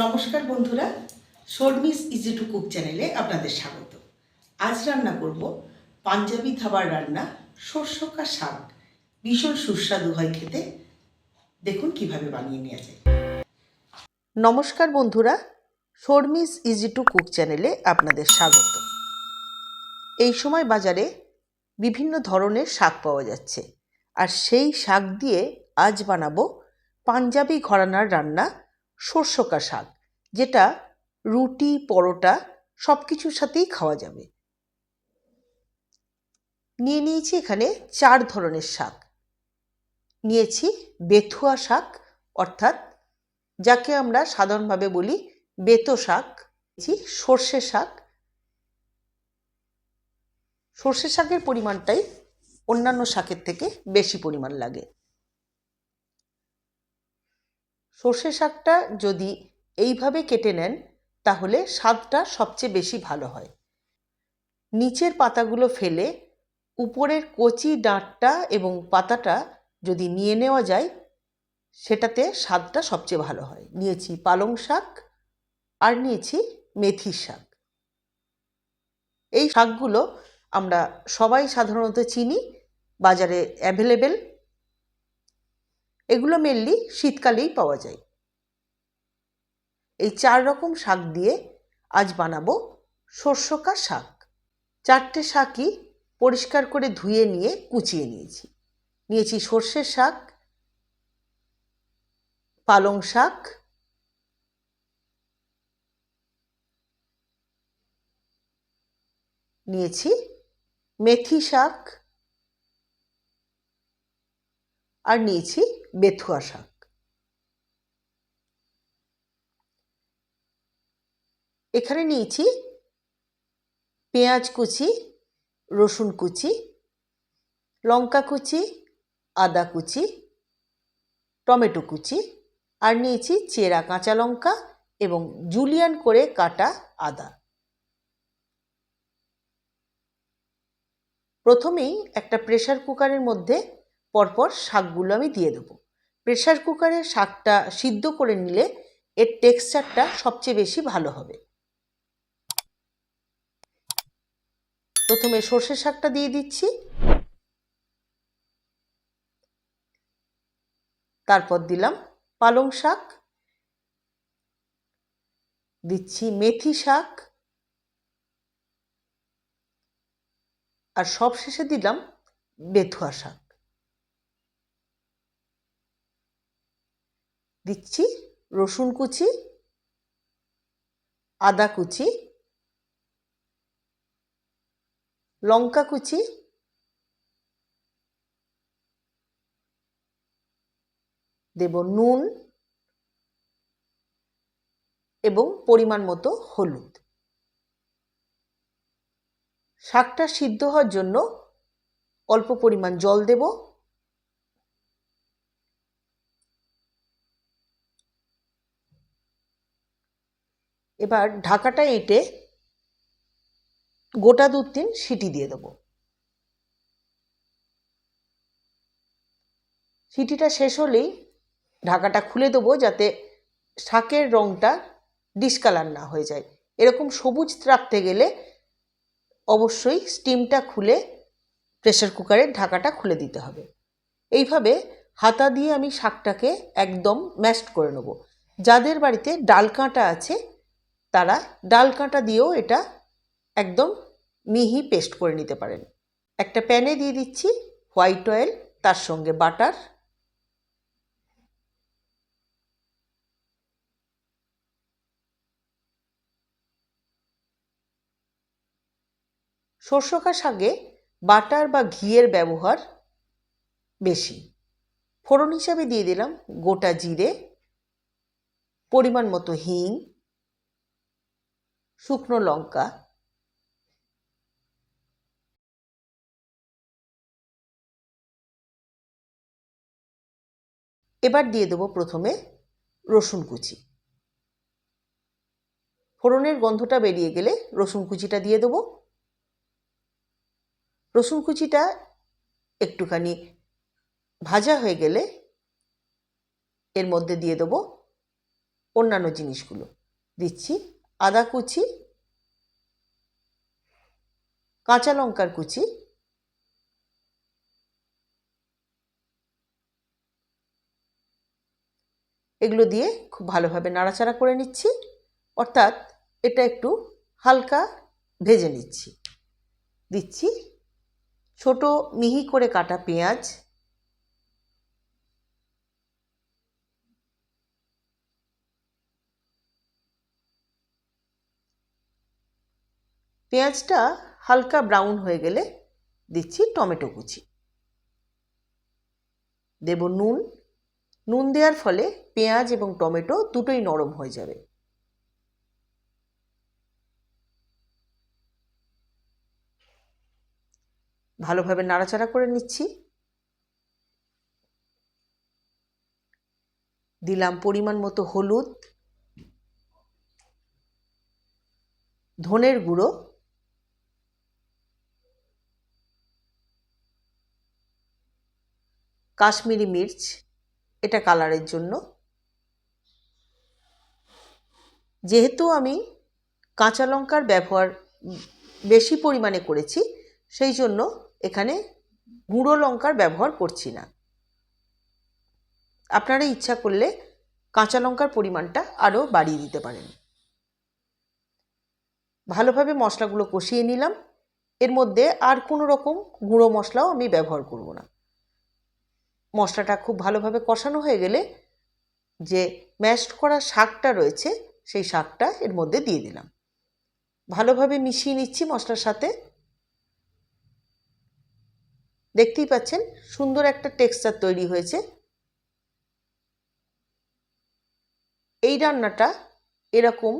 নমস্কার বন্ধুরা, Sharmi's easy to cook চ্যানেলে আপনাদের স্বাগত। আজ রান্না করব পাঞ্জাবি ধাবার রান্না শস্যকা শাক। ভীষণ সুস্বাদু হয় খেতে। দেখুন কিভাবে বানিয়ে নেওয়া যায়। নমস্কার বন্ধুরা, শর্মিস ইজি টু কুক চ্যানেলে আপনাদের স্বাগত। এই সময় বাজারে বিভিন্ন ধরনের শাক পাওয়া যাচ্ছে, আর সেই শাক দিয়ে আজ বানাবো পাঞ্জাবি ঘরানার রান্না শস্যকা শাক, যেটা রুটি, পরোটা সব কিছুর সাথেই খাওয়া যাবে। নিয়ে নিয়েছি এখানে 4 ধরনের শাক। নিয়েছি বেথুয়া শাক, অর্থাৎ যাকে আমরা সাধারণভাবে বলি বেতো শাক। নিয়েছি সর্ষে শাক। সর্ষে শাকের পরিমাণটাই অন্যান্য শাকের থেকে বেশি পরিমাণ লাগে। সর্ষে শাকটা যদি এইভাবে কেটে নেন তাহলে স্বাদটা সবচেয়ে বেশি ভালো হয়। নিচের পাতাগুলো ফেলে উপরের কচি ডাঁটটা এবং পাতাটা যদি নিয়ে নেওয়া যায়, সেটাতে স্বাদটা সবচেয়ে ভালো হয়। নিয়েছি পালং শাক আর নিয়েছি মেথি শাক। এই শাকগুলো আমরা সবাই সাধারণত চিনি, বাজারে অ্যাভেলেবেল। এগুলো মেনলি শীতকালেই পাওয়া যায়। এই 4 রকম শাক দিয়ে আজ বানাবো শস্যকা শাক। 4টে শাকই পরিষ্কার করে ধুয়ে নিয়ে কুচিয়ে নিয়েছি। নিয়েছি সর্ষের শাক, পালং শাক, নিয়েছি মেথি শাক আর নিয়েছি বেথুয়া শাক। এখানে নিয়েছি পেঁয়াজ কুচি, রসুন কুচি, লঙ্কা কুচি, আদা কুচি, টমেটো কুচি, আর নিয়েছি চেরা কাঁচা লঙ্কা এবং জুলিয়ান করে কাটা আদা। প্রথমেই একটা প্রেসার কুকারের মধ্যে পরপর শাকগুলো আমি দিয়ে দেবো। প্রেসার কুকারে শাকটা সিদ্ধ করে নিলে এর টেক্সচারটা সবচেয়ে বেশি ভালো হবে। প্রথমে সর্ষে শাকটা দিয়ে দিচ্ছি, তারপর দিলাম পালং শাক, দিচ্ছি মেথি শাক, আর সবশেষে দিলাম বেথুয়া শাক। দিচ্ছি রসুন কুচি, আদা কুচি, লঙ্কা কুচি, দেব নুন এবং পরিমাণ মতো হলুদ। শাকটা সিদ্ধ হওয়ার জন্য অল্প পরিমাণ জল দেব। এবার ঢাকাটা এঁটে গোটা 2-3 সিটি দিয়ে দেব। সিটিটা শেষ হলেই ঢাকাটা খুলে দেবো, যাতে শাকের রঙটা ডিসকালার না হয়ে যায়। এরকম সবুজ রাখতে গেলে অবশ্যই স্টিমটা খুলে প্রেসার কুকারের ঢাকাটা খুলে দিতে হবে। এইভাবে হাতা দিয়ে আমি শাকটাকে একদম ম্যাশড করে নেব। যাদের বাড়িতে ডাল কাঁটা আছে তারা ডাল কাঁটা দিয়েও এটা একদম মিহি পেস্ট করে নিতে পারেন। একটা প্যানে দিয়ে দিচ্ছি হোয়াইট অয়েল, তার সঙ্গে বাটার। শস্যকা শাকে বাটার বা ঘিয়ের ব্যবহার বেশি। ফোড়ন হিসাবে দিয়ে দিলাম গোটা জিরে, পরিমাণ মতো হিং, শুকনো লঙ্কা, এবার দিয়ে দেবো প্রথমে রসুন কুচি। ফোড়নের গন্ধটা বেরিয়ে গেলে রসুন কুচিটা দিয়ে দেবো। রসুন কুচিটা একটুখানি ভাজা হয়ে গেলে এর মধ্যে দিয়ে দেবো অন্যান্য জিনিসগুলো দিচ্ছি। আদা কুচি, কাঁচা লঙ্কার কুচি, এগুলো দিয়ে খুব ভালোভাবে নাড়াচাড়া করে নিচ্ছি, অর্থাৎ এটা একটু হালকা ভেজে নিচ্ছি। দিচ্ছি ছোট মিহি করে কাটা পেঁয়াজ, পেঁয়াজটা হালকা ব্রাউন হয়ে গেলে দিচ্ছি টমেটো কুচি, দেব নুন। নুন দেওয়ার ফলে পেঁয়াজ এবং টমেটো দুটোই নরম হয়ে যাবে। ভালোভাবে নাড়াচাড়া করে নিচ্ছি। দিলাম পরিমাণ মতো হলুদ, ধনের গুঁড়ো, কাশ্মীরি মির্চ, এটা কালারের জন্য। যেহেতু আমি কাঁচা লঙ্কার ব্যবহার বেশি পরিমাণে করেছি, সেই জন্য এখানে গুঁড়ো লঙ্কার ব্যবহার করছি না। আপনারা ইচ্ছা করলে কাঁচা লঙ্কার পরিমাণটা আরও বাড়িয়ে দিতে পারেন। ভালোভাবে মশলাগুলো কষিয়ে নিলাম। এর মধ্যে আর কোনো রকম গুঁড়ো মশলাও আমি ব্যবহার করব না। মশলাটা খুব ভালোভাবে কষানো হয়ে গেলে যে ম্যাশড করা শাকটা রয়েছে, সেই শাকটা এর মধ্যে দিয়ে দিলাম। ভালোভাবে মিশিয়ে নিচ্ছি মশলার সাথে। দেখতেই পাচ্ছেন সুন্দর একটা টেক্সচার তৈরি হয়েছে। এই রান্নাটা এরকম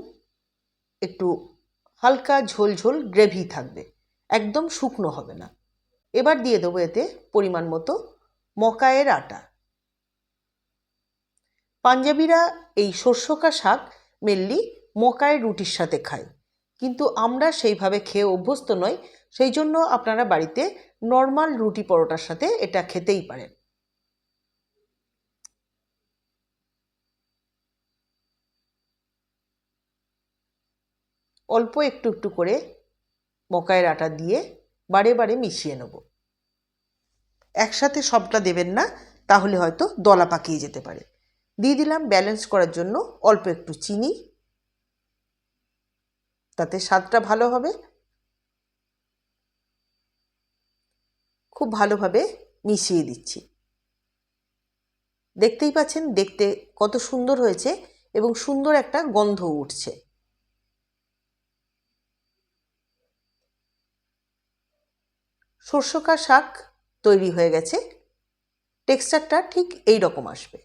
একটু হালকা ঝোলঝোল গ্রেভি থাকবে, একদম শুকনো হবে না। এবার দিয়ে দেবো এতে পরিমাণ মতো মকাইয়ের আটা। পাঞ্জাবিরা এই শস্যকা শাক মেনলি মকাইয়ের রুটির সাথে খায়, কিন্তু আমরা সেইভাবে খেয়ে অভ্যস্ত নই। সেই জন্য আপনারা বাড়িতে নর্মাল রুটি পরোটার সাথে এটা খেতেই পারেন। অল্প একটু একটু করে মকাইয়ের আটা দিয়ে বারে বারে মিশিয়ে নেব। একসাথে সবটা দেবেন না, তাহলে হয়তো দলা পাকিয়ে যেতে পারে। দিয়ে দিলাম ব্যালেন্স করার জন্য অল্প একটু চিনি, তাতে স্বাদটা ভালো হবে। খুব ভালোভাবে মিশিয়ে দিচ্ছি। দেখতেই পাচ্ছেন দেখতে কত সুন্দর হয়েছে এবং সুন্দর একটা গন্ধ উঠছে। শস্যকা শাক তৈরি হয়ে গেছে। টেক্সচারটা ঠিক এই রকম আসবে।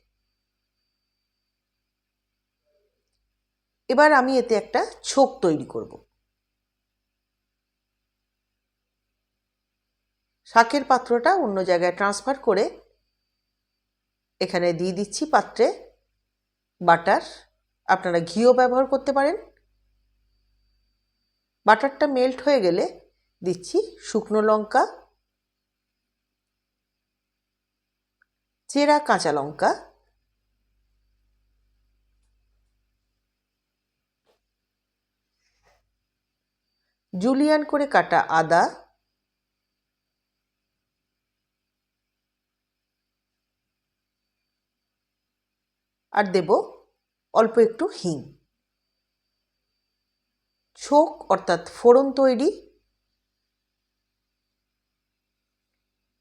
এবার আমি এতে একটা ছোক তৈরি করব। শাকের পাত্রটা অন্য জায়গায় ট্রান্সফার করে এখানে দিয়ে দিচ্ছি পাত্রে বাটার। আপনারা ঘিও ব্যবহার করতে পারেন। বাটারটা মেল্ট হয়ে গেলে দিচ্ছি শুকনো লঙ্কা, চেরা কাঁচা লঙ্কা, জুলিয়ান করে কাটা আদা, আর দেব অল্প একটু হিং। ছোক অর্থাৎ ফোড়ন তৈরি।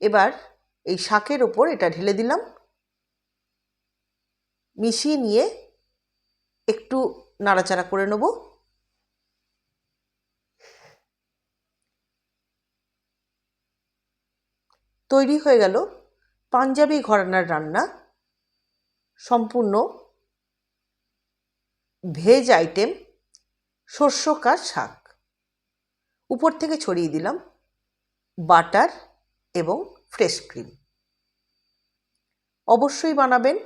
এবার এই শাকের ওপর এটা ঢেলে দিলাম। মিশিয়ে নিয়ে একটু নাড়াচাড়া করে নেব। তৈরি হয়ে গেল পাঞ্জাবি ঘরানার রান্না, সম্পূর্ণ ভেজ আইটেম শস্যকা শাক। উপর থেকে ছড়িয়ে দিলাম বাটার এবং ফ্রেশ ক্রিম। অবশ্যই বানাবেন।